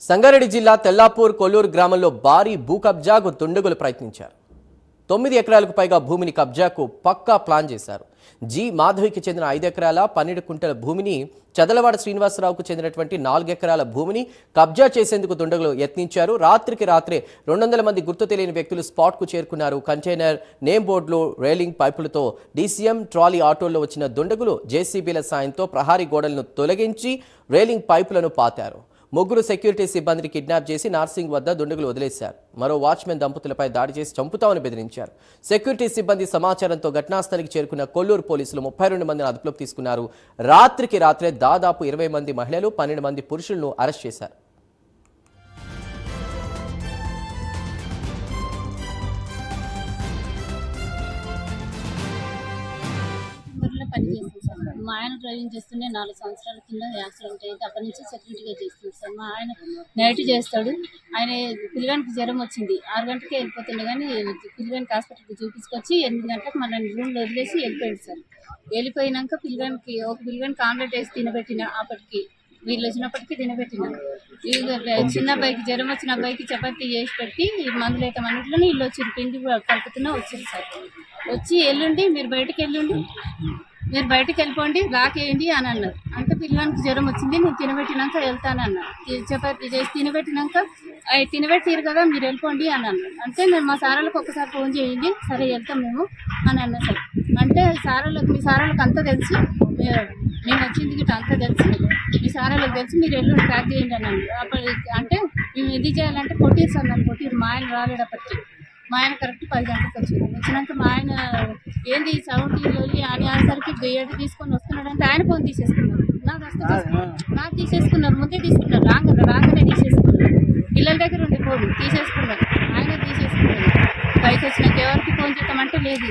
సంగారెడ్డి జిల్లా తెల్లాపూర్ కొల్లూరు గ్రామంలో భారీ భూ కబ్జాకు దుండగులు ప్రయత్నించారు. 9 ఎకరాలకు పైగా భూమిని కబ్జాకు పక్కా ప్లాన్ చేశారు. జి మాధవికి చెందిన 5 ఎకరాల 12 కుంటల భూమిని, చదలవాడ శ్రీనివాసరావుకు చెందినటువంటి 4 ఎకరాల భూమిని కబ్జా చేసేందుకు దుండగులు యత్నించారు. రాత్రికి రాత్రే 200 మంది గుర్తు తెలియని వ్యక్తులు స్పాట్కు చేరుకున్నారు. కంటైనర్, నేమ్ బోర్డులు, రైలింగ్ పైపులతో డీసీఎం ట్రాలీ ఆటోల్లో వచ్చిన దుండగులు జేసీబీల సాయంతో ప్రహారీ గోడలను తొలగించి రైలింగ్ పైపులను పాతారు. ముగ్గురు సెక్యూరిటీ సిబ్బందిని కిడ్నాప్ చేసి నార్సింగ్ వద్ద దుండగులు వదిలేశారు. మరో వాచ్మెన్ దంపతులపై దాడి చేసి చంపుతామని బెదిరించారు. సెక్యూరిటీ సిబ్బంది సమాచారంతో ఘటనాస్థలికి చేరుకున్న కొల్లూరు పోలీసులు 32 మందిని అదుపులోకి తీసుకున్నారు. రాత్రికి రాత్రే దాదాపు 20 మంది మహిళలు, 12 మంది పురుషులను అరెస్ట్ చేశారు. మా ఆయన డ్రైవింగ్ చేస్తుండే 4 సంవత్సరాల కింద యాక్సిడెంట్ అయితే అక్కడి నుంచి సెక్యూరిటీగా చేస్తుంది సార్. మా ఆయన నైట్ చేస్తాడు. ఆయన పిల్లగానికి జ్వరం వచ్చింది, 6 గంటలకే వెళ్ళిపోతుండే, కానీ పిల్లగానికి హాస్పిటల్కి చూపించుకొచ్చి 8 గంటలకు మన రూమ్లో వదిలేసి వెళ్ళిపోయాడు సార్. వెళ్ళిపోయినాక ఒక పిల్లగానికి ఆమ్లెట్ వేసి తినబెట్టిన, అప్పటికి వీళ్ళు వచ్చినప్పటికీ తినబెట్టిన. చిన్న అబ్బాయికి జ్వరం వచ్చిన అబ్బాయికి చపాతీ చేసి పెట్టి మందులు అయితే అన్నింటిలో వీళ్ళు వచ్చి పిండి కలుపుతున్నా వచ్చారు సార్. వచ్చి ఎల్లుండి మీరు బయటకు వెళ్ళిపోండి, రాకేయండి అని అన్నారు. అంటే పిల్లగానికి జ్వరం వచ్చింది, నేను తినబెట్టినాక వెళ్తానన్నా. చపాతీ చేసి తినబెట్టినాక అవి తినబెట్టారు కదా మీరు వెళ్ళిపోండి అని అన్నారు. అంటే నేను మా సారాలకు ఒకసారి ఫోన్ చేయండి, సరే వెళ్తాం మేము అని అన్నా సార్. అంటే మీ సారాలకు అంతా తెలిసి, మేము వచ్చింది గిట్ట అంతా తెలిసి, మీ సారాలకు తెలిసి మీరు ఎల్లుండి ప్యాక్ చేయండి అన్నాను. అప్పుడు అంటే మేము ఎందుకు చేయాలంటే కొట్టిరు సార్, నన్ను కొట్టిరు. మా ఆయన రాలేడప్పటికి. మా ఆయన కరెక్ట్ 10 గంటలకు వచ్చినాక మా ఆయన ఏంది సౌండ్ వెళ్ళి అని అనేసరికి గేటు తీసుకొని వస్తున్నాడంటే ఆయన ఫోన్ తీసేసుకున్నారు. నాకు తీసేసుకున్నారు, ముందే తీసుకున్నారు, రాగానే తీసేసుకున్నారు. పిల్లల దగ్గర ఉండే ఫోన్ తీసేసుకున్నారు, ఆయన తీసేసుకున్నారు. పైకి వచ్చినాక ఎవరికి ఫోన్ చేద్దామంటే లేదు.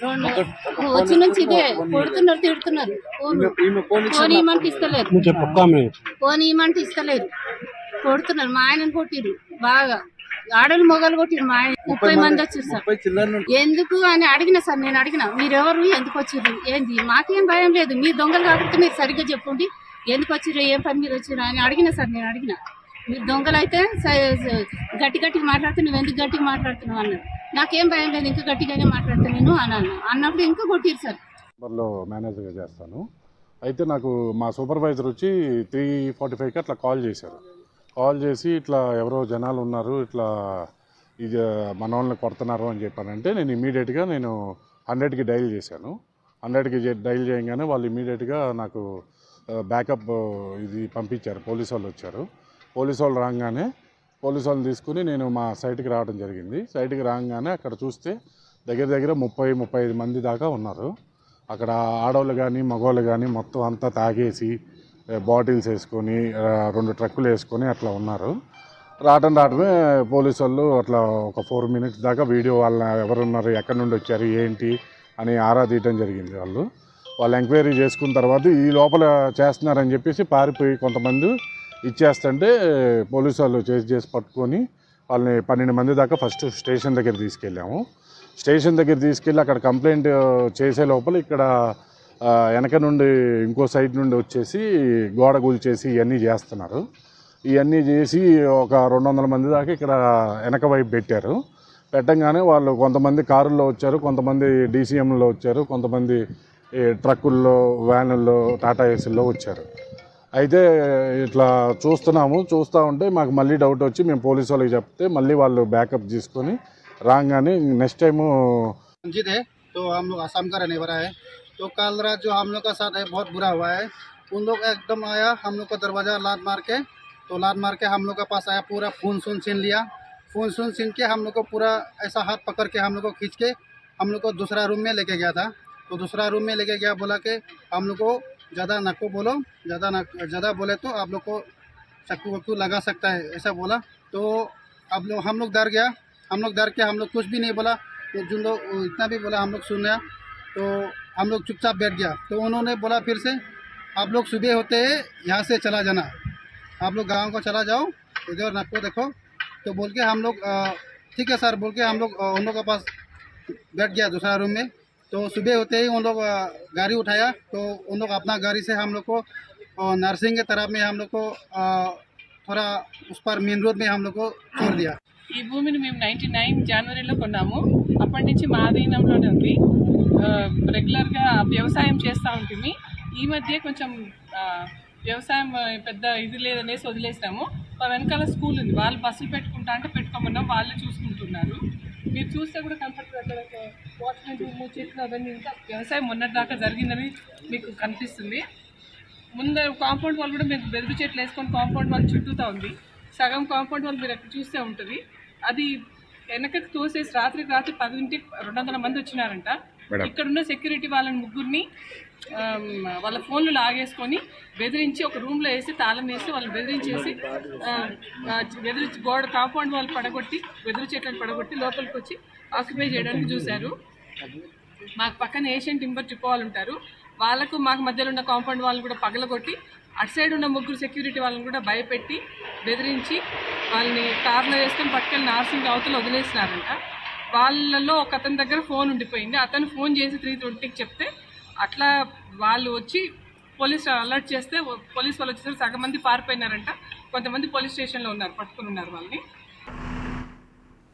2 వచ్చి నుంచి ఇదే కొడుతున్నారు, తిడుతున్నారు. ఫోన్ ఇవ్వమంటే ఇస్తలేరు, కొడుతున్నారు. మా ఆయనను కొట్టిరు బాగా, ఆడలు మొగలు కొట్టిరు. మా ఆయన 30 మంది వచ్చారు సార్. ఎందుకు అని అడిగిన సార్, నేను అడిగిన మీరెవరు, ఎందుకు వచ్చిర్రు, ఏంది, మాకేం భయం లేదు, మీరు దొంగలు కాకపోతే మీరు సరిగ్గా చెప్పండి, ఎందుకు వచ్చిర్రు, ఏం పని మీరు వచ్చిర్రు అని అడిగిన సార్. నేను అడిగిన మీరు దొంగలు అయితే గట్టిగా మాట్లాడుతూ నువ్వు ఎందుకు గట్టిగా మాట్లాడుతున్నావు అన్నారు. నాకేం భయం లేదు, ఇంకా గట్టిగానే మాట్లాడుతాను నేను అన్నప్పుడు ఇంకా కొట్టిరు సార్. మేనేజర్గా చేస్తాను. అయితే నాకు మా సూపర్వైజర్ వచ్చి 3:45కి అట్లా కాల్ చేసి ఇట్లా ఎవరో జనాలు ఉన్నారు, ఇట్లా ఇది మన వాళ్ళని కొడుతున్నారు అని చెప్పానంటే నేను ఇమీడియట్గా 100కి డైల్ చేశాను. 100కి డైల్ చేయగానే వాళ్ళు ఇమీడియట్గా నాకు బ్యాకప్ ఇది పంపించారు. పోలీసు వాళ్ళు వచ్చారు. పోలీసు వాళ్ళు రాగానే పోలీసు వాళ్ళని తీసుకుని నేను మా సైట్కి రావడం జరిగింది. సైట్కి రాగానే అక్కడ చూస్తే దగ్గర 30-35 మంది దాకా ఉన్నారు. అక్కడ ఆడవాళ్ళు కానీ మగవాళ్ళు కానీ మొత్తం అంతా తాగేసి బాటిల్స్ వేసుకొని 2 ట్రక్కులు వేసుకొని అట్లా ఉన్నారు. రావడమే పోలీసు వాళ్ళు అట్లా ఒక 4 మినిట్స్ దాకా వీడియో వాళ్ళ ఎవరున్నారు, ఎక్కడి నుండి వచ్చారు, ఏంటి అని ఆరా తీయటం జరిగింది. వాళ్ళు ఎంక్వైరీ చేసుకున్న తర్వాత ఈ లోపల చేస్తున్నారని చెప్పేసి పారిపోయి కొంతమంది ఇచ్చేస్తుంటే పోలీసు వాళ్ళు చేసి పట్టుకొని వాళ్ళని 12 మంది దాకా ఫస్ట్ స్టేషన్ దగ్గర తీసుకెళ్ళాము. స్టేషన్ దగ్గర తీసుకెళ్ళి అక్కడ కంప్లైంట్ చేసే లోపల ఇక్కడ వెనక నుండి ఇంకో సైడ్ నుండి వచ్చేసి గోడ కూల్చేసి ఇవన్నీ చేస్తున్నారు. ఇవన్నీ చేసి ఒక 200 మంది దాకా ఇక్కడ వెనక వైపు పెట్టంగానే వాళ్ళు కొంతమంది కారుల్లో వచ్చారు, కొంతమంది డీసీఎంలో వచ్చారు, కొంతమంది ట్రక్కుల్లో, వ్యానుల్లో, టాటా ఏసీల్లో వచ్చారు. అయితే ఇట్లా చూస్తూ ఉంటే మాకు మళ్ళీ డౌట్ వచ్చి మేము పోలీసు వాళ్ళకి చెప్తే మళ్ళీ వాళ్ళు బ్యాకప్ తీసుకొని రాగానే నెక్స్ట్ టైము तो कल रात जो हम लोग का साथ है बहुत बुरा हुआ है। उन लोग एकदम आया, हम लोग का दरवाज़ा लात मार के हम लोग के पास आया, पूरा खून छीन लिया। छीन के हम लोग को पूरा ऐसा हाथ पकड़ के हम लोग को खींच के हम लोग को दूसरा रूम में लेके गया था। तो दूसरा रूम में लेके गया, बोला कि हम लोग को ज़्यादा नको बोलो, ज़्यादा बोले तो आप लोग को चक्कू वक्कू लगा सकता है, ऐसा बोला। तो हम लोग डर गया। हम लोग कुछ भी नहीं बोला। तो जिन लोग इतना भी बोला हम लोग सुना, तो हम लोग चुपचाप बैठ गया। तो उन्होंने बोला फिर से आप लोग सुबह होते यहाँ से चला जाना, आप लोग गांव को चला जाओ, इधर नक्को देखो। तो बोल के हम लोग ठीक है सर बोल के हम लोग उन लोग के पास बैठ गया दूसरा रूम में। तो सुबह होते ही उन लोग गाड़ी उठाया। तो उन लोग अपना गाड़ी से हम लोग को नर्सिंग के तरफ में हम लोग को पूरा उस पर मेन रोड में हम लोग को छोड़ दिया। ఈ భూమిని మేము 99 జనవరిలో కొన్నాము. అప్పటి నుంచి మా అధీనంలోనే ఉంది. రెగ్యులర్గా వ్యవసాయం చేస్తూ ఉంటుంది. ఈ మధ్య కొంచెం వ్యవసాయం పెద్ద ఇది లేదనేసి వదిలేసాము. మా వెనకాల స్కూల్ ఉంది, వాళ్ళు బస్సులు పెట్టుకుంటా అంటే పెట్టుకోమన్నాం, వాళ్ళే చూసుకుంటున్నారు. మీరు చూస్తే కూడా కనపడుతుంది, అక్కడ వాచ్మెన్ రూము, చెట్లు అవన్నీ, ఇంకా వ్యవసాయం మొన్నటిదాకా జరిగిందని మీకు కనిపిస్తుంది. ముందర కాంపౌండ్ వాళ్ళు కూడా మీకు బెదురు చెట్లు వేసుకొని కాంపౌండ్ వాళ్ళు చుట్టూతా ఉంది. సగం కాంపౌండ్ వాళ్ళు మీరు అక్కడ చూస్తే ఉంటుంది. అది వెనకకి తోసేసి రాత్రి 10కి 200 మంది వచ్చినారంట. ఇక్కడున్న సెక్యూరిటీ వాళ్ళని ముగ్గురిని వాళ్ళ ఫోన్లు లాగేసుకొని బెదిరించి ఒక రూమ్లో వేసి తాళం వేసి వాళ్ళని బెదిరించేసి గోడ కాంపౌండ్ వాళ్ళు పడగొట్టి బెదిరి చెట్లను పడగొట్టి లోపలికి వచ్చి ఆక్యుపై చేయడానికి చూశారు. మాకు పక్కన ఏషియన్ టింబర్ ట్రిప్ వాళ్ళు ఉంటారు, వాళ్ళకు మాకు మధ్యలో ఉన్న కాంపౌండ్ వాళ్ళు కూడా పగలగొట్టి అటు సైడ్ ఉన్న ముగ్గురు సెక్యూరిటీ వాళ్ళని కూడా భయపెట్టి బెదిరించి వాళ్ళని కార్లో వేసుకొని పట్టుకెళ్ళి నార్సింగ్ అవతల వదిలేసినారంట. వాళ్ళలో ఒక అతని దగ్గర ఫోన్ ఉండిపోయింది. అతను ఫోన్ చేసి 320కి చెప్తే అట్లా వాళ్ళు వచ్చి పోలీస్ అలర్ట్ చేస్తే పోలీస్ వాళ్ళు వచ్చేసరికి సగం మంది పారిపోయినారంట. కొంతమంది పోలీస్ స్టేషన్లో ఉన్నారు, పట్టుకుని ఉన్నారు వాళ్ళని.